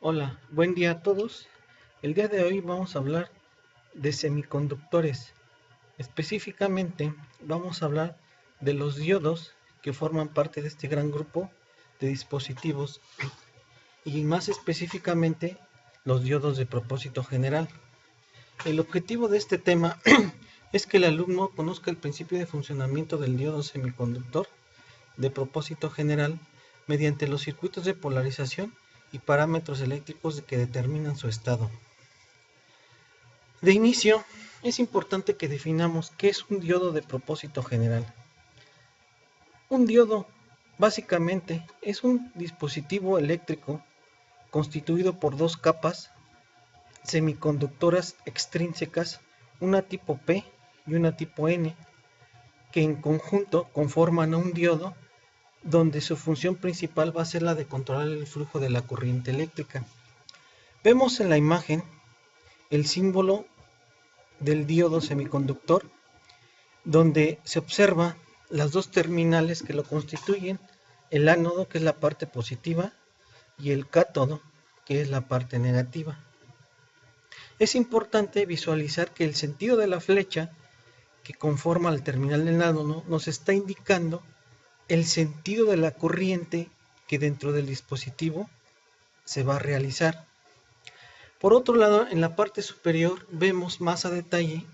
Hola, buen día a todos. El día de hoy vamos a hablar de semiconductores. Específicamente vamos a hablar de los diodos que forman parte de este gran grupo de dispositivos y más específicamente los diodos de propósito general. El objetivo de este tema es que el alumno conozca el principio de funcionamiento del diodo semiconductor de propósito general mediante los circuitos de polarización y parámetros eléctricos que determinan su estado. De inicio, es importante que definamos qué es un diodo de propósito general. Un diodo, básicamente, es un dispositivo eléctrico constituido por dos capas semiconductoras extrínsecas, una tipo P y una tipo N, que en conjunto conforman un diodo donde su función principal va a ser la de controlar el flujo de la corriente eléctrica. Vemos en la imagen el símbolo del diodo semiconductor, donde se observa las dos terminales que lo constituyen, el ánodo, que es la parte positiva, y el cátodo, que es la parte negativa. Es importante visualizar que el sentido de la flecha que conforma el terminal del ánodo nos está indicando el sentido de la corriente que dentro del dispositivo se va a realizar. Por otro lado, en la parte superior vemos más a detalle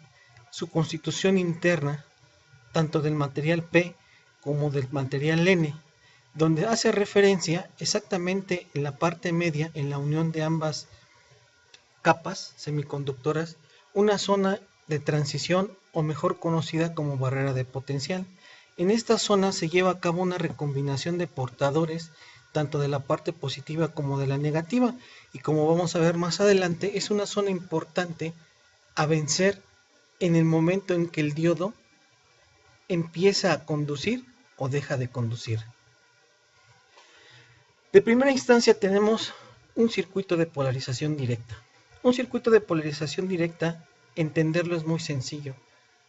su constitución interna, tanto del material P como del material N, donde hace referencia exactamente en la parte media, en la unión de ambas capas semiconductoras, una zona de transición, o mejor conocida como barrera de potencial. En esta zona se lleva a cabo una recombinación de portadores, tanto de la parte positiva como de la negativa, y como vamos a ver más adelante, es una zona importante a vencer en el momento en que el diodo empieza a conducir o deja de conducir. De primera instancia tenemos un circuito de polarización directa. Un circuito de polarización directa, entenderlo es muy sencillo.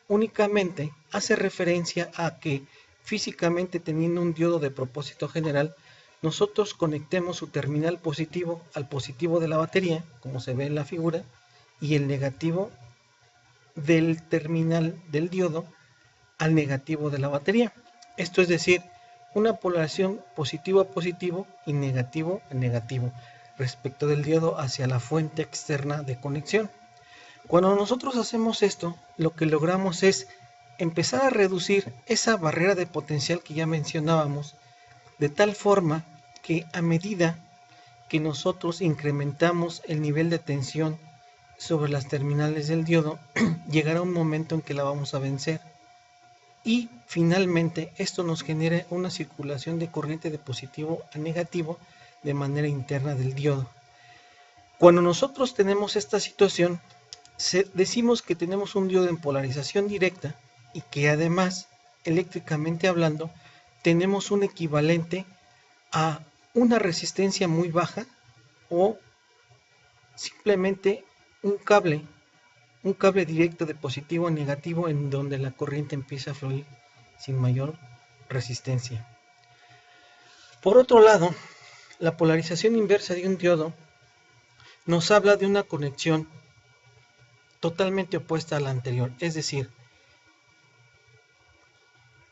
Únicamente hace referencia a que físicamente, teniendo un diodo de propósito general, nosotros conectemos su terminal positivo al positivo de la batería, como se ve en la figura, y el negativo del terminal del diodo al negativo de la batería. Esto es decir, una polarización positivo a positivo y negativo a negativo respecto del diodo hacia la fuente externa de conexión. Cuando nosotros hacemos esto, lo que logramos es empezar a reducir esa barrera de potencial que ya mencionábamos, de tal forma que a medida que nosotros incrementamos el nivel de tensión sobre las terminales del diodo, llegará un momento en que la vamos a vencer. Y finalmente esto nos genera una circulación de corriente de positivo a negativo de manera interna del diodo. Cuando nosotros tenemos esta situación, decimos que tenemos un diodo en polarización directa y que además, eléctricamente hablando, tenemos un equivalente a una resistencia muy baja o simplemente un cable directo de positivo a negativo en donde la corriente empieza a fluir sin mayor resistencia. Por otro lado, la polarización inversa de un diodo nos habla de una conexión totalmente opuesta a la anterior, es decir,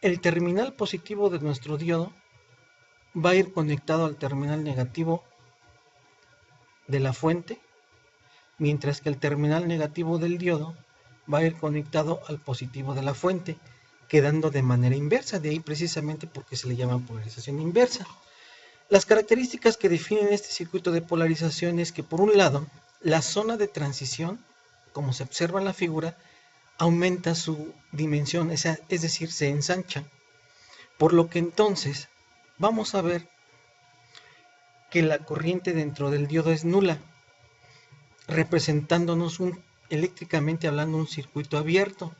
el terminal positivo de nuestro diodo va a ir conectado al terminal negativo de la fuente, mientras que el terminal negativo del diodo va a ir conectado al positivo de la fuente, quedando de manera inversa, de ahí precisamente porque se le llama polarización inversa. Las características que definen este circuito de polarización es que, por un lado, la zona de transición, como se observa en la figura, aumenta su dimensión, es decir, se ensancha, por lo que entonces vamos a ver que la corriente dentro del diodo es nula, representándonos eléctricamente hablando un circuito abierto.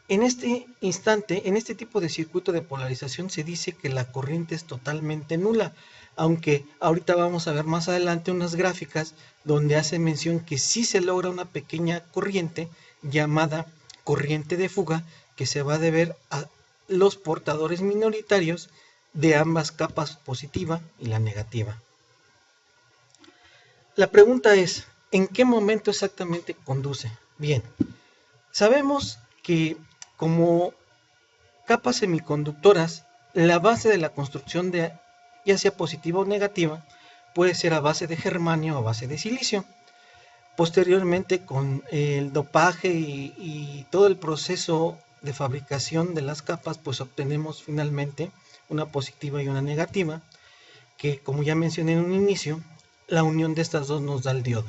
En este instante, en este tipo de circuito de polarización, se dice que la corriente es totalmente nula, aunque ahorita vamos a ver más adelante unas gráficas donde hace mención que sí se logra una pequeña corriente llamada corriente de fuga, que se va a deber a los portadores minoritarios de ambas capas positiva y la negativa. La pregunta es, ¿en qué momento exactamente conduce? Bien, sabemos que como capas semiconductoras, la base de la construcción de ya sea positiva o negativa puede ser a base de germanio o a base de silicio. Posteriormente, con el dopaje y todo el proceso de fabricación de las capas, pues obtenemos finalmente una positiva y una negativa, que como ya mencioné en un inicio, la unión de estas dos nos da el diodo.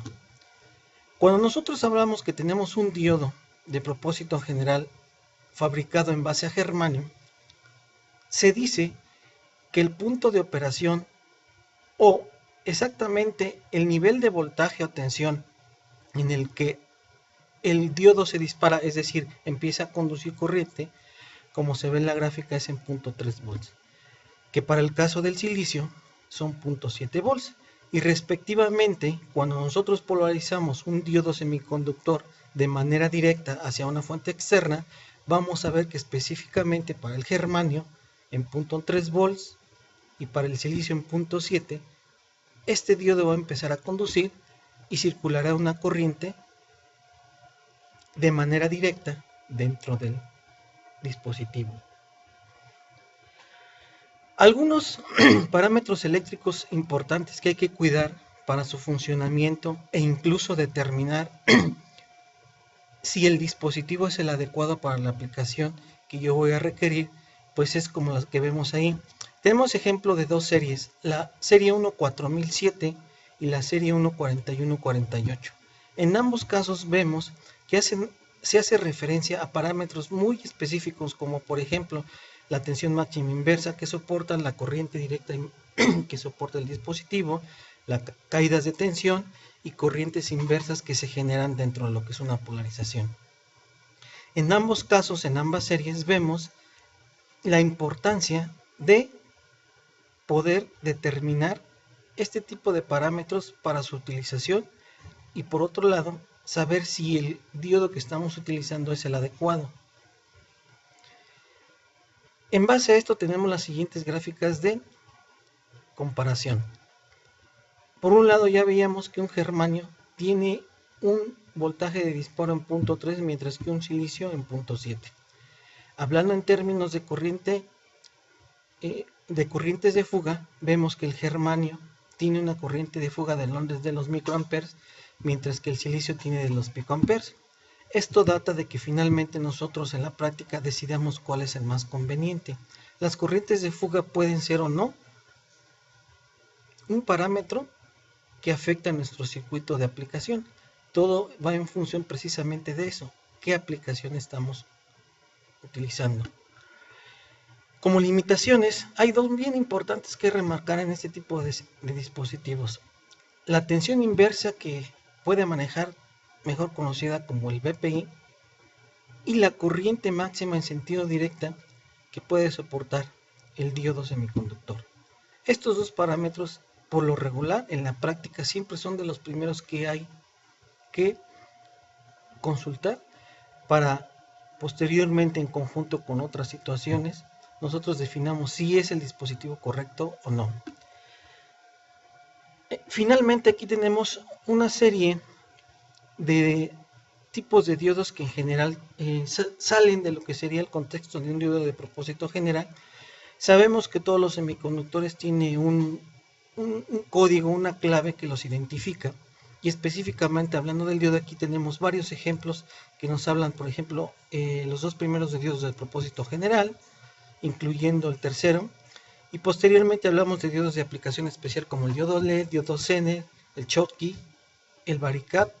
Cuando nosotros hablamos que tenemos un diodo de propósito general fabricado en base a germanio, se dice que el punto de operación o exactamente el nivel de voltaje o tensión en el que el diodo se dispara, es decir, empieza a conducir corriente, como se ve en la gráfica, es en 0.3 volts, que para el caso del silicio son 0.7 volts, y respectivamente, cuando nosotros polarizamos un diodo semiconductor de manera directa hacia una fuente externa, vamos a ver que específicamente para el germanio en 0.3 volts y para el silicio en 0.7, este diodo va a empezar a conducir y circulará una corriente de manera directa dentro del dispositivo. Algunos parámetros eléctricos importantes que hay que cuidar para su funcionamiento e incluso determinar si el dispositivo es el adecuado para la aplicación que yo voy a requerir, pues es como las que vemos ahí. Tenemos ejemplo de dos series, la serie 14007 y la serie 14148. En ambos casos vemos que se hace referencia a parámetros muy específicos, como por ejemplo la tensión máxima inversa que soporta la corriente directa que soporta el dispositivo, las caídas de tensión y corrientes inversas que se generan dentro de lo que es una polarización. En ambos casos, en ambas series, vemos la importancia de poder determinar este tipo de parámetros para su utilización y por otro lado, saber si el diodo que estamos utilizando es el adecuado. En base a esto tenemos las siguientes gráficas de comparación. Por un lado ya veíamos que un germanio tiene un voltaje de disparo en 0.3 mientras que un silicio en 0.7. Hablando en términos de corrientes de fuga, vemos que el germanio tiene una corriente de fuga del orden de los microamperes, mientras que el silicio tiene de los picoamperes. Esto data de que finalmente nosotros en la práctica decidamos cuál es el más conveniente. Las corrientes de fuga pueden ser o no un parámetro que afecta a nuestro circuito de aplicación. Todo va en función precisamente de eso, qué aplicación estamos utilizando. Como limitaciones, hay dos bien importantes que remarcar en este tipo de dispositivos. La tensión inversa que puede manejar, mejor conocida como el BPI, y la corriente máxima en sentido directa que puede soportar el diodo semiconductor. Estos dos parámetros, por lo regular, en la práctica siempre son de los primeros que hay que consultar para posteriormente, en conjunto con otras situaciones, nosotros definamos si es el dispositivo correcto o no. Finalmente, aquí tenemos una serie de tipos de diodos que en general salen de lo que sería el contexto de un diodo de propósito general. Sabemos que todos los semiconductores tienen un código, una clave que los identifica. Y específicamente hablando del diodo, aquí tenemos varios ejemplos que nos hablan, por ejemplo, los dos primeros de diodos de propósito general, incluyendo el tercero, y posteriormente hablamos de diodos de aplicación especial como el diodo LED, diodo Zener, el Schottky, el Varicap,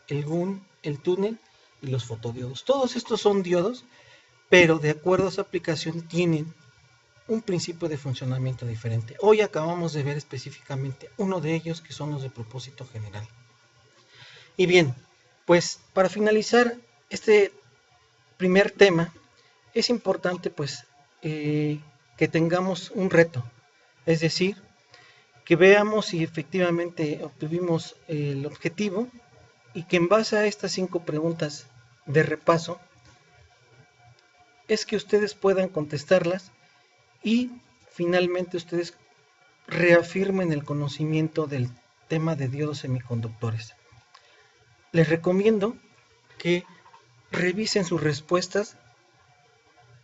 el GUN, el túnel y los fotodiodos. Todos estos son diodos, pero de acuerdo a su aplicación tienen un principio de funcionamiento diferente. Hoy acabamos de ver específicamente uno de ellos, que son los de propósito general. Y bien, pues para finalizar este primer tema, es importante pues que tengamos un reto, es decir, que veamos si efectivamente obtuvimos el objetivo y que en base a estas 5 preguntas de repaso es que ustedes puedan contestarlas y finalmente ustedes reafirmen el conocimiento del tema de diodos semiconductores. Les recomiendo que revisen sus respuestas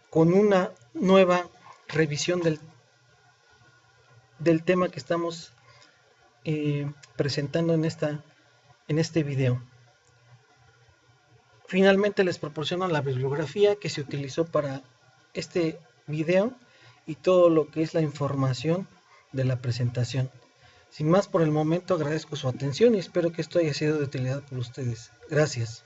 con una nueva revisión del tema que estamos presentando en este video. Finalmente les proporciono la bibliografía que se utilizó para este video y todo lo que es la información de la presentación. Sin más por el momento, agradezco su atención y espero que esto haya sido de utilidad por ustedes. Gracias.